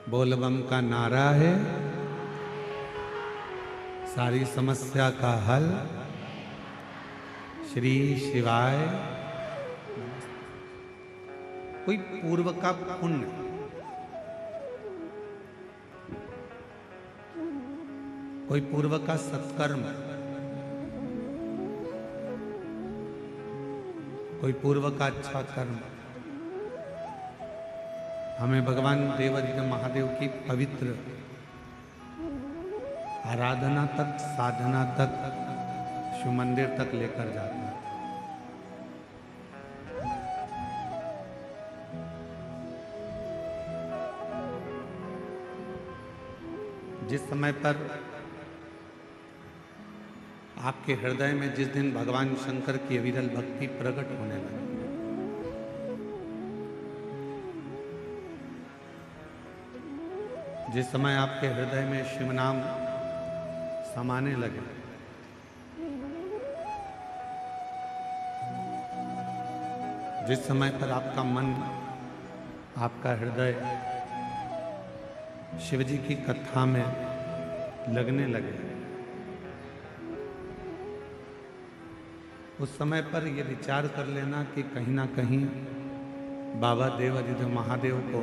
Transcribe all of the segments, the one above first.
बोलबम का नारा है, सारी समस्या का हल। श्री शिवाय। कोई पूर्व का पुण्य, कोई पूर्व का सत्कर्म, कोई पूर्व का अच्छा कर्म हमें भगवान देवादिदेव महादेव की पवित्र आराधना तक, साधना तक, शिव मंदिर तक लेकर जाता है। जिस समय पर आपके हृदय में जिस दिन भगवान शंकर की अविरल भक्ति प्रकट होने लगी, जिस समय आपके हृदय में शिव नाम समाने लगे, जिस समय पर आपका मन, आपका हृदय शिव जी की कथा में लगने लगे, उस समय पर यह विचार कर लेना कि कहीं ना कहीं बाबा देवादिदेव महादेव को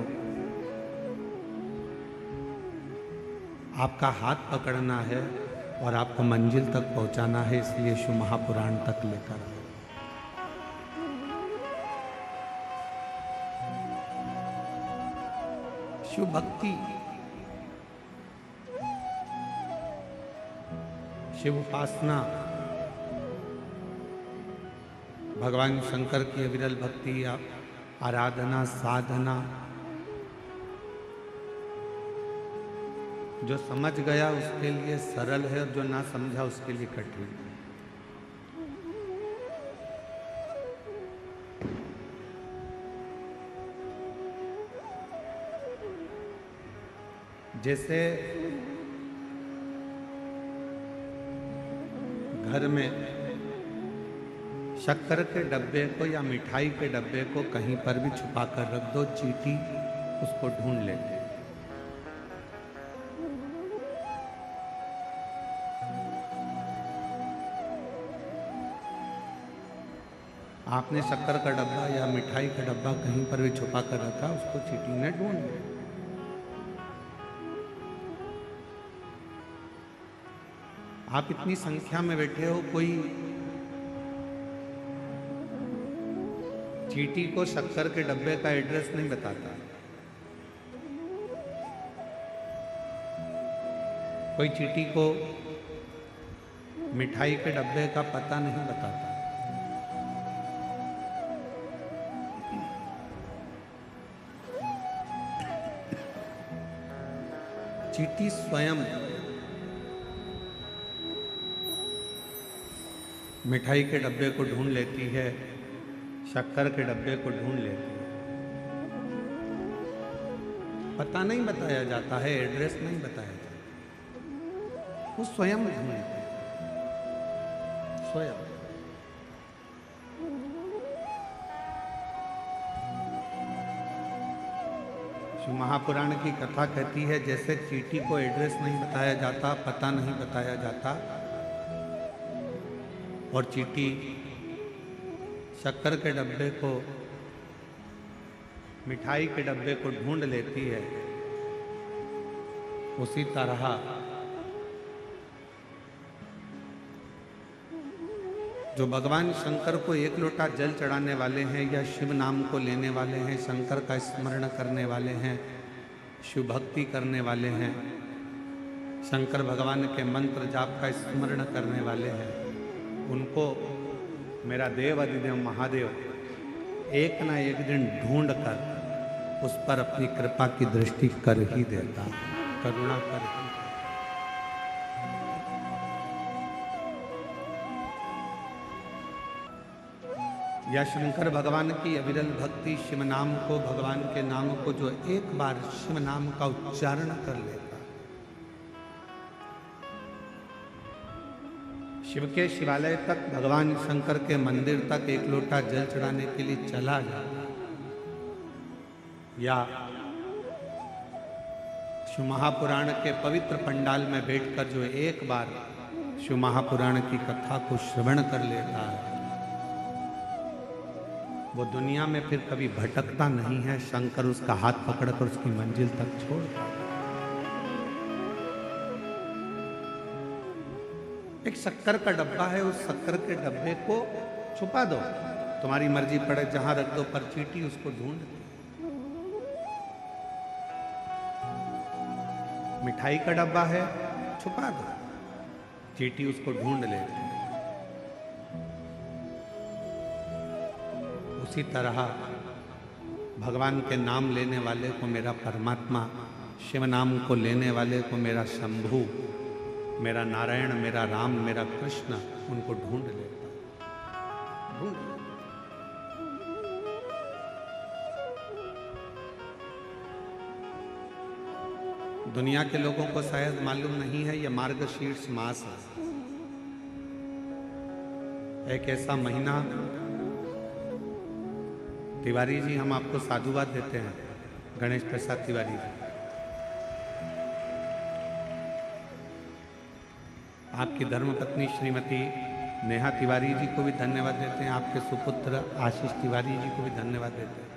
आपका हाथ पकड़ना है और आपको मंजिल तक पहुंचाना है। इसलिए शिव महापुराण तक लेकर आए। शिव भक्ति, शिव उपासना, भगवान शंकर की अविरल भक्ति, आराधना, साधना, जो समझ गया उसके लिए सरल है और जो ना समझा उसके लिए कठिन है। जैसे घर में शक्कर के डब्बे को या मिठाई के डब्बे को कहीं पर भी छुपा कर रख दो, चींटी उसको ढूंढ लेती। आपने शक्कर का डब्बा या मिठाई का डब्बा कहीं पर भी छुपा कर रखा, उसको चींटी ने ढूंढ लिया। आप इतनी संख्या में बैठे हो, कोई चींटी को शक्कर के डब्बे का एड्रेस नहीं बताता, कोई चींटी को मिठाई के डब्बे का पता नहीं बताता। चींटी स्वयं मिठाई के डब्बे को ढूंढ लेती है, शक्कर के डब्बे को ढूंढ लेती है। पता नहीं बताया जाता है, एड्रेस नहीं बताया जाता, वो स्वयं ढूंढते हैं, स्वयं। शिव महापुराण की कथा कहती है, जैसे चींटी को एड्रेस नहीं बताया जाता, पता नहीं बताया जाता, और चींटी शक्कर के डब्बे को, मिठाई के डब्बे को ढूंढ लेती है, उसी तरह जो भगवान शंकर को एक लोटा जल चढ़ाने वाले हैं या शिव नाम को लेने वाले हैं, शंकर का स्मरण करने वाले हैं, शिव भक्ति करने वाले हैं, शंकर भगवान के मंत्र जाप का स्मरण करने वाले हैं, उनको मेरा देवादिदेव महादेव एक ना एक दिन ढूंढ कर उस पर अपनी कृपा की दृष्टि कर ही देता, करुणा कर ही। या शंकर भगवान की अविरल भक्ति, शिव नाम को, भगवान के नाम को जो एक बार शिव नाम का उच्चारण कर लेता, शिव के शिवालय तक, भगवान शंकर के मंदिर तक एक लोटा जल चढ़ाने के लिए चला जाता, या शिव महापुराण के पवित्र पंडाल में बैठकर जो एक बार शिव महापुराण की कथा को श्रवण कर लेता है, वो दुनिया में फिर कभी भटकता नहीं है। शंकर उसका हाथ पकड़कर उसकी मंजिल तक छोड़ता है। एक शक्कर का डब्बा है, उस शक्कर के डब्बे को छुपा दो, तुम्हारी मर्जी पड़े जहां रख दो, पर चींटी उसको ढूंढ दे। मिठाई का डब्बा है, छुपा दो, चींटी उसको ढूंढ लेती है। उसी तरह भगवान के नाम लेने वाले को मेरा परमात्मा, शिव नाम को लेने वाले को मेरा शंभु, मेरा नारायण, मेरा राम, मेरा कृष्ण, उनको ढूंढ लेता है। ढूंढ लेता। दुनिया के लोगों को शायद मालूम नहीं है, यह मार्गशीर्ष मास है, एक ऐसा महीना। तिवारी जी, हम आपको साधुवाद देते हैं, गणेश प्रसाद तिवारी जी। आपकी धर्मपत्नी श्रीमती नेहा तिवारी जी को भी धन्यवाद देते हैं, आपके सुपुत्र आशीष तिवारी जी को भी धन्यवाद देते हैं।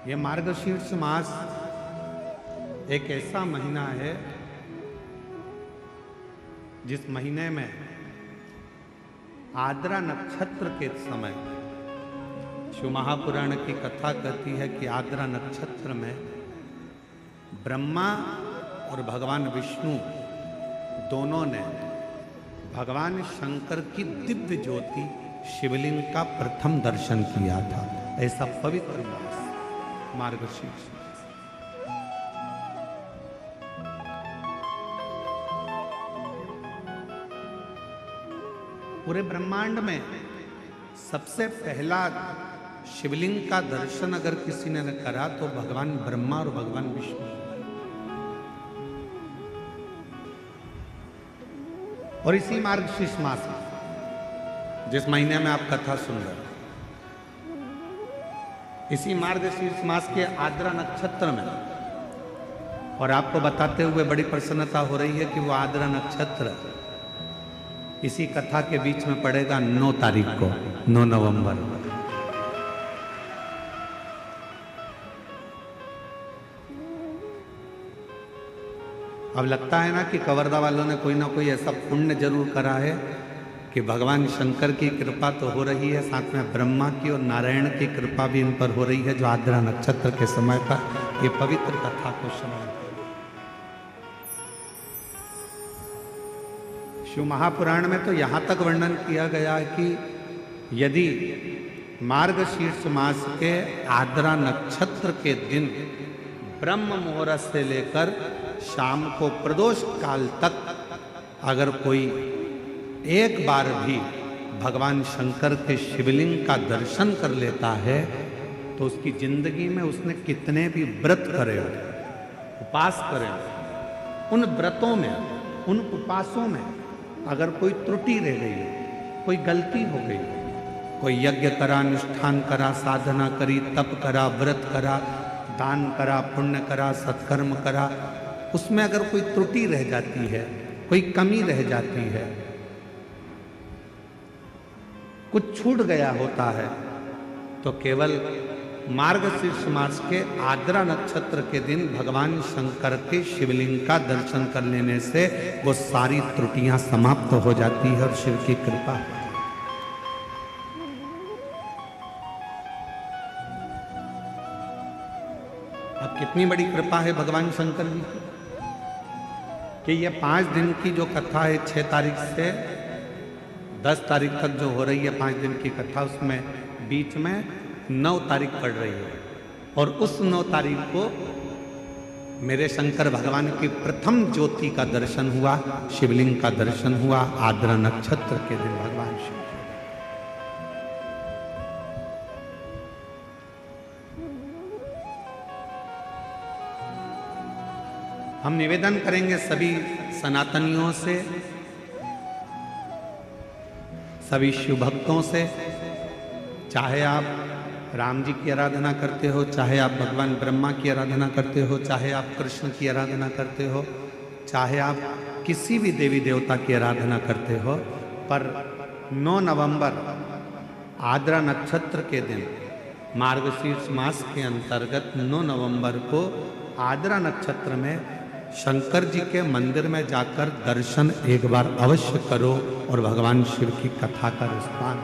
यह मार्गशीर्ष मास एक ऐसा महीना है जिस महीने में आद्रा नक्षत्र के समय, शिव महापुराण की कथा कहती है कि आद्रा नक्षत्र में ब्रह्मा और भगवान विष्णु दोनों ने भगवान शंकर की दिव्य ज्योति शिवलिंग का प्रथम दर्शन किया था। ऐसा पवित्र मास मार्गशीर्ष। पूरे ब्रह्मांड में सबसे पहला शिवलिंग का दर्शन अगर किसी ने करा तो भगवान ब्रह्मा और भगवान विष्णु। और इसी मार्गशीर्ष मास में, जिस महीने में आप कथा सुन रहे हैं, इसी मार्गशीर्ष मास के आद्रा नक्षत्र में, और आपको बताते हुए बड़ी प्रसन्नता हो रही है कि वो आद्रा नक्षत्र इसी कथा के बीच में पड़ेगा 9 तारीख को, 9 नवंबर। अब लगता है ना कि कवर्धा वालों ने कोई ना कोई ऐसा पुण्य जरूर करा है कि भगवान शंकर की कृपा तो हो रही है, साथ में ब्रह्मा की और नारायण की कृपा भी इन पर हो रही है, जो आद्रा नक्षत्र के समय पर ये पवित्र कथा को श्रवण। शिव महापुराण में तो यहाँ तक वर्णन किया गया है कि यदि मार्गशीर्ष मास के आद्रा नक्षत्र के दिन ब्रह्म मुहूर्त से लेकर शाम को प्रदोष काल तक अगर कोई एक बार भी भगवान शंकर के शिवलिंग का दर्शन कर लेता है तो उसकी जिंदगी में उसने कितने भी व्रत करे हो, उपास करे हो, उन व्रतों में, उन उपासों में अगर कोई त्रुटि रह गई, कोई गलती हो गई, कोई यज्ञ करा, अनुष्ठान करा, साधना करी, तप करा, व्रत करा, दान करा, पुण्य करा, सत्कर्म करा, उसमें अगर कोई त्रुटि रह जाती है, कोई कमी रह जाती है, कुछ छूट गया होता है, तो केवल मार्गशीर्ष मास के आद्रा नक्षत्र के दिन भगवान शंकर के शिवलिंग का दर्शन कर लेने से वो सारी त्रुटियां समाप्त हो जाती है और शिव की कृपा। अब कितनी बड़ी कृपा है भगवान शंकर जी की कि ये 5 दिन की जो कथा है, 6 तारीख से 10 तारीख तक जो हो रही है 5 दिन की कथा, उसमें बीच में 9 तारीख पड़ रही है, और उस 9 तारीख को मेरे शंकर भगवान की प्रथम ज्योति का दर्शन हुआ, शिवलिंग का दर्शन हुआ आद्रा नक्षत्र के दिन भगवान शिव। हम निवेदन करेंगे सभी सनातनियों से, सभी शिव भक्तों से, चाहे आप राम जी की आराधना करते हो, चाहे आप भगवान ब्रह्मा की आराधना करते हो, चाहे आप कृष्ण की आराधना करते हो, चाहे आप किसी भी देवी देवता की आराधना करते हो, पर 9 नवंबर आद्रा नक्षत्र के दिन मार्गशीर्ष मास के अंतर्गत 9 नवंबर को आद्रा नक्षत्र में शंकर जी के मंदिर में जाकर दर्शन एक बार अवश्य करो और भगवान शिव की कथा का रिस्पान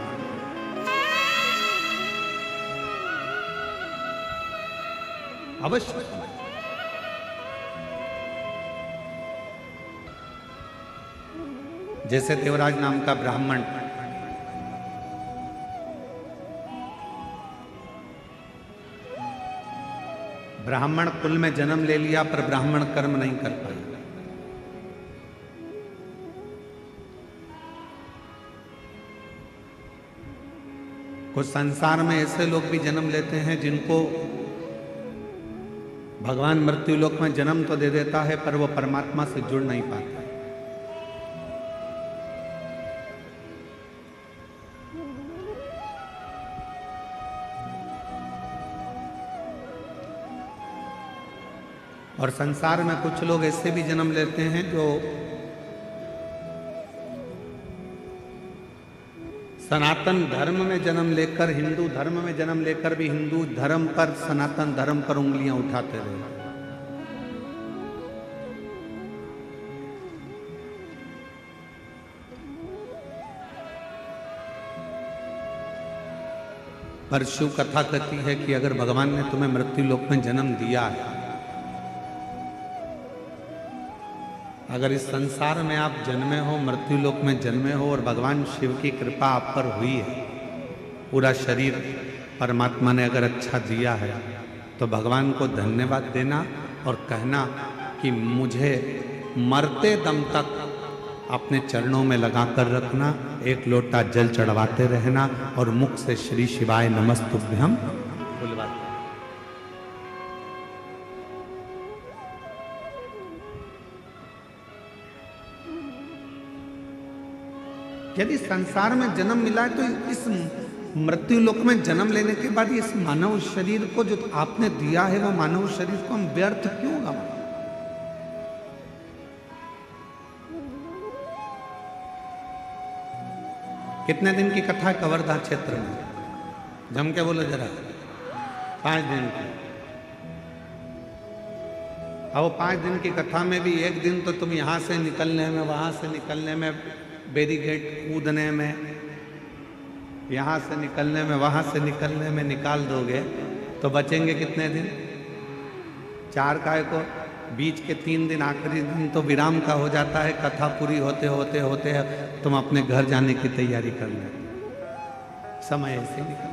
अवश्य। जैसे देवराज नाम का ब्राह्मण कुल में जन्म ले लिया पर ब्राह्मण कर्म नहीं कर पाए। कुछ संसार में ऐसे लोग भी जन्म लेते हैं जिनको भगवान मृत्यु लोक में जन्म तो दे देता है पर वो परमात्मा से जुड़ नहीं पाते। और संसार में कुछ लोग ऐसे भी जन्म लेते हैं जो सनातन धर्म में जन्म लेकर, हिंदू धर्म में जन्म लेकर भी हिंदू धर्म पर, सनातन धर्म पर उंगलियां उठाते रहे। पर शिव कथा कहती है कि अगर भगवान ने तुम्हें मृत्यु लोक में जन्म दिया है, अगर इस संसार में आप जन्मे हो, मृत्यु लोक में जन्मे हो और भगवान शिव की कृपा आप पर हुई है, पूरा शरीर परमात्मा ने अगर अच्छा दिया है, तो भगवान को धन्यवाद देना और कहना कि मुझे मरते दम तक अपने चरणों में लगाकर रखना, एक लोटा जल चढ़वाते रहना और मुख से श्री शिवाय नमस्तुभ्यम बुलवाते। यदि संसार में जन्म मिला है तो इस मृत्यु लोक में जन्म लेने के बाद इस मानव शरीर को जो आपने दिया है, वो मानव शरीर को हम व्यर्थ क्यों गवाएं? कितने दिन की कथा है कवर्धा क्षेत्र में? जम के बोलो जरा। 5 दिन की। अब 5 दिन की कथा में भी एक दिन तो तुम यहां से निकलने में, वहां से निकलने में, बैरिकेड कूदने में, यहाँ से निकलने में, वहाँ से निकलने में निकाल दोगे तो बचेंगे कितने दिन? 4 काय को बीच के 3 दिन, आखिरी दिन तो विराम का हो जाता है। कथा पूरी होते होते होते तुम अपने घर जाने की तैयारी कर लेते, समय ऐसे निकल।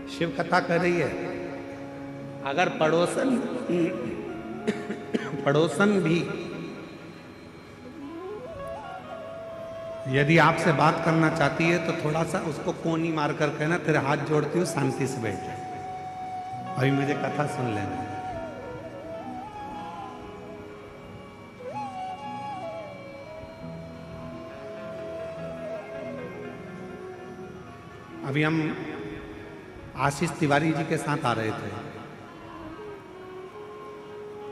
शिव कथा कर रही है, अगर पड़ोसन भी यदि आपसे बात करना चाहती है तो थोड़ा सा उसको कोनी मारकर कहना, तेरे हाथ जोड़ती हूँ, शांति से बैठ जाए, अभी मुझे कथा सुन लेना। अभी हम आशीष तिवारी जी के साथ आ रहे थे,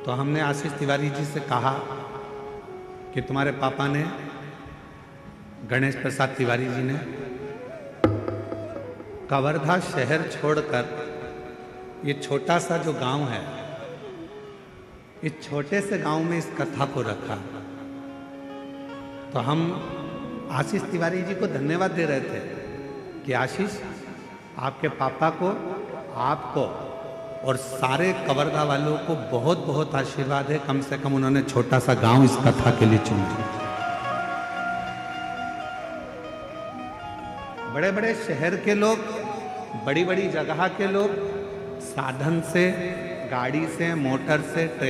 तो हमने आशीष तिवारी जी से कहा कि तुम्हारे पापा ने, गणेश प्रसाद तिवारी जी ने, कवर्धा शहर छोड़कर ये छोटा सा जो गांव है, इस छोटे से गांव में इस कथा को रखा। तो हम आशीष तिवारी जी को धन्यवाद दे रहे थे कि आशीष, आपके पापा को, आपको और सारे कवर्धा वालों को बहुत बहुत आशीर्वाद है, कम से कम उन्होंने छोटा सा गांव इस कथा के लिए चुन लिया। बड़े बड़े शहर के लोग, बड़ी बड़ी जगह के लोग साधन से, गाड़ी से, मोटर से, ट्रेन